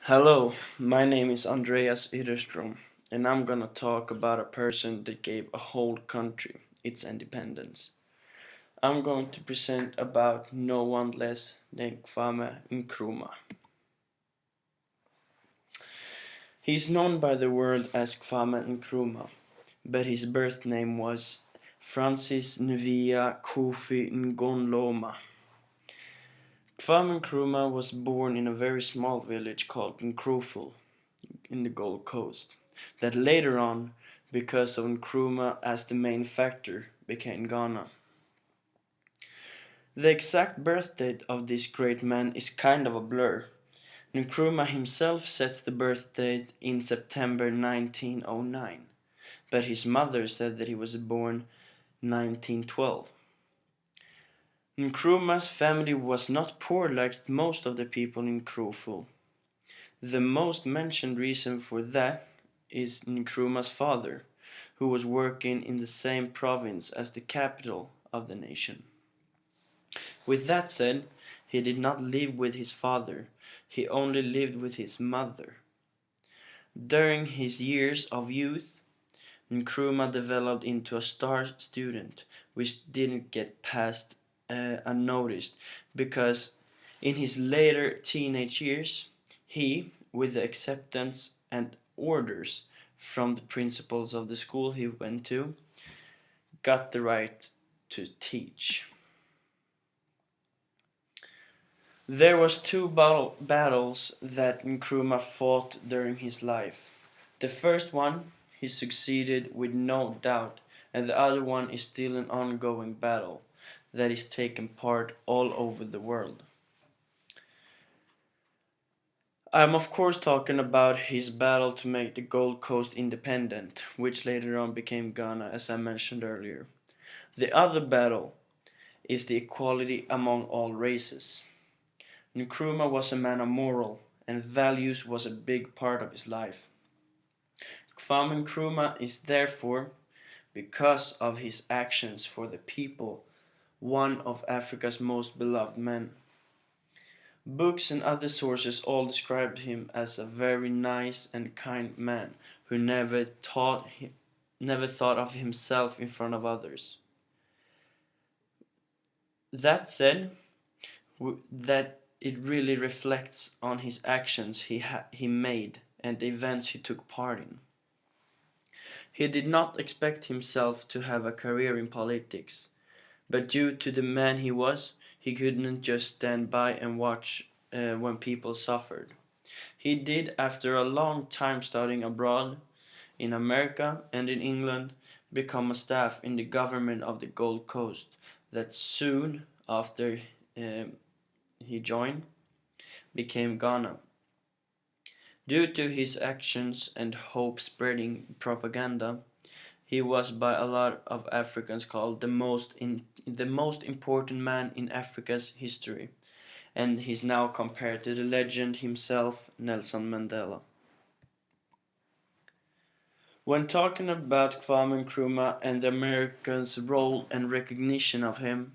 Hello, my name is Andreas, and I'm gonna talk about a person that gave a whole country its independence. I'm going to present about no one less than Kwame Nkrumah. He's known by the world as Kwame Nkrumah, but his birth name was Francis Nvia Kofi Ngonloma. Kwame Nkrumah was born in a very small village called Nkruful in the Gold Coast, that later on, because of Nkrumah as the main factor, became Ghana. The exact birth date of this great man is kind of a blur. Nkrumah himself sets the birth date in September 1909, but his mother said that he was born 1912. Nkrumah's family was not poor like most of the people in Kruful. The most mentioned reason for that is Nkrumah's father, who was working in the same province as the capital of the nation. With that said, he did not live with his father, he only lived with his mother. During his years of youth, Nkrumah developed into a star student, which didn't get past unnoticed because in his later teenage years, he, with the acceptance and orders from the principals of the school he went to, got the right to teach. There was two battles that Nkrumah fought during his life. The first one he succeeded with no doubt, and the other one is still an ongoing battle that is taking part all over the world. I'm of course talking about his battle to make the Gold Coast independent, which later on became Ghana, as I mentioned earlier. The other battle is the equality among all races. Nkrumah was a man of moral, and values was a big part of his life. Kwame Nkrumah is therefore, because of his actions for the people, one of Africa's most beloved men. Books and other sources all described him as a very nice and kind man who never thought of himself in front of others. That said, that it really reflects on his actions he made and the events he took part in. He did not expect himself to have a career in politics, but due to the man he was, he couldn't just stand by and watch when people suffered. He did, after a long time studying abroad, in America and in England, become a staff in the government of the Gold Coast that soon after he joined became Ghana. Due to his actions and hope-spreading propaganda, he was by a lot of Africans called the most important man in Africa's history, and he's now compared to the legend himself, Nelson Mandela. When talking about Kwame Nkrumah and the Americans' role and recognition of him,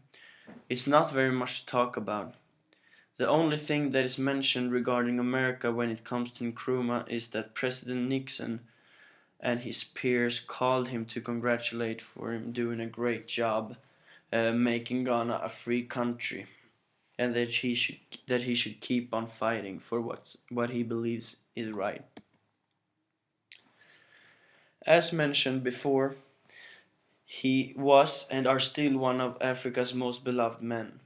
it's not very much to talk about. The only thing that is mentioned regarding America when it comes to Nkrumah is that President Nixon and his peers called him to congratulate for him doing a great job making Ghana a free country, and that he should keep on fighting for what he believes is right. As mentioned before, he was and are still one of Africa's most beloved men.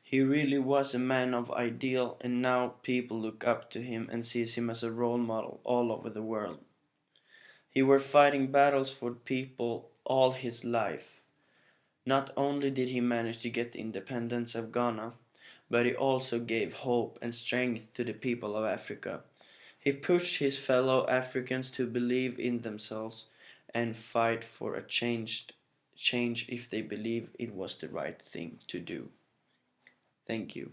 He really was a man of ideal, and now people look up to him and sees him as a role model all over the world. He were fighting battles for people all his life. Not only did he manage to get the independence of Ghana, but he also gave hope and strength to the people of Africa. He pushed his fellow Africans to believe in themselves and fight for a change if they believe it was the right thing to do. Thank you.